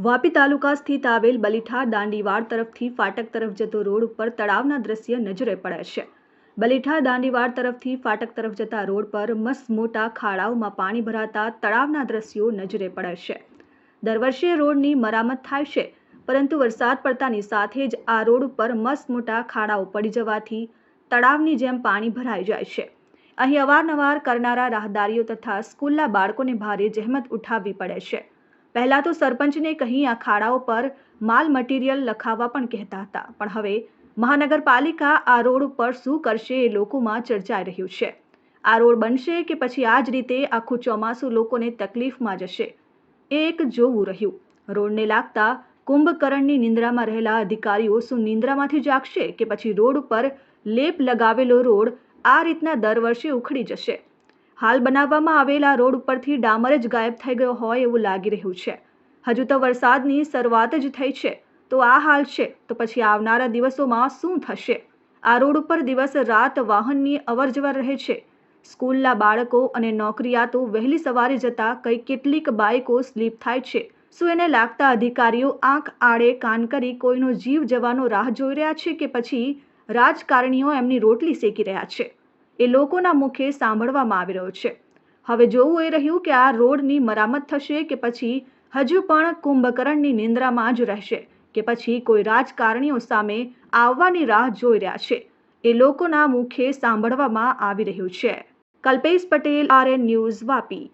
વાપી તાલુકા સ્થિત આવેલ બલીઠા દાંડીવાડ તરફથી ફાટક તરફ જતો રોડ ઉપર તળાવના દ્રશ્ય નજરે પડે છે। બલીઠા દાંડીવાડ તરફથી ફાટક તરફ જતા રોડ પર મસ્ત મોટા ખાડાઓમાં પાણી ભરાતા તળાવના દ્રશ્યો નજરે પડે છે। દર વર્ષે રોડની મરામત થાય છે, પરંતુ વરસાદ પડતાની સાથે જ આ રોડ ઉપર મસ્ત મોટા ખાડાઓ પડી જવાથી તળાવની જેમ પાણી ભરાઈ જાય છે। અહીં અવારનવાર કરનારા રાહદારીઓ તથા સ્કૂલના બાળકોને ભારે જહેમત ઉઠાવવી પડે છે। પહેલા તો સરપંચને કહી આ ખાડાઓ પર માલ મટીરિયલ લખાવવા પણ કહેતા હતા, પણ હવે મહાનગરપાલિકા આ રોડ ઉપર શું કરશે એ લોકોમાં ચર્ચાઈ રહ્યું છે। આ રોડ બનશે કે પછી આ જ રીતે આખું ચોમાસું લોકોને તકલીફમાં જશે, એ એક જોવું રહ્યું। રોડને લાગતા કુંભકર્ણની નિંદ્રામાં રહેલા અધિકારીઓ શું નિંદ્રામાંથી જાગશે કે પછી રોડ ઉપર લેપ લગાવેલો રોડ આ રીતના દર વર્ષે ઉખડી જશે। હાલ બનાવવામાં આવેલા રોડ ઉપરથી ડામર જ ગાયબ થઈ ગયો હોય એવું લાગી રહ્યું છે। હજુ તો વરસાદની શરૂઆત જ થઈ છે, તો આ હાલ છે તો પછી આવનારા દિવસોમાં શું થશે? આ રોડ ઉપર દિવસ રાત વાહનની અવરજવર રહે છે। સ્કૂલના બાળકો અને નોકરિયાતો વહેલી સવારે જતા કેટલીક બાઇકો સ્લીપ થાય છે। શું એને લાગતા અધિકારીઓ આંખ આડે કાન કરી કોઈનો જીવ જવાનો રાહ જોઈ રહ્યા છે કે પછી રાજકારણીઓ એમની રોટલી શેકી રહ્યા છે? એ લોકોના મુખે સાંભળવામાં આવી રહ્યો છે। હવે જોવું એ રહ્યું કે આ રોડની મરામત થશે કે પછી હજુ પણ કુંભકર્ણની નિંદ્રામાં જ રહેશે કે પછી કોઈ રાજકારણીઓ સામે આવવાની રાહ જોઈ રહ્યા છે, એ લોકોના મુખે સાંભળવામાં આવી રહ્યું છે। Kalpesh Patel, RN news, Vapi.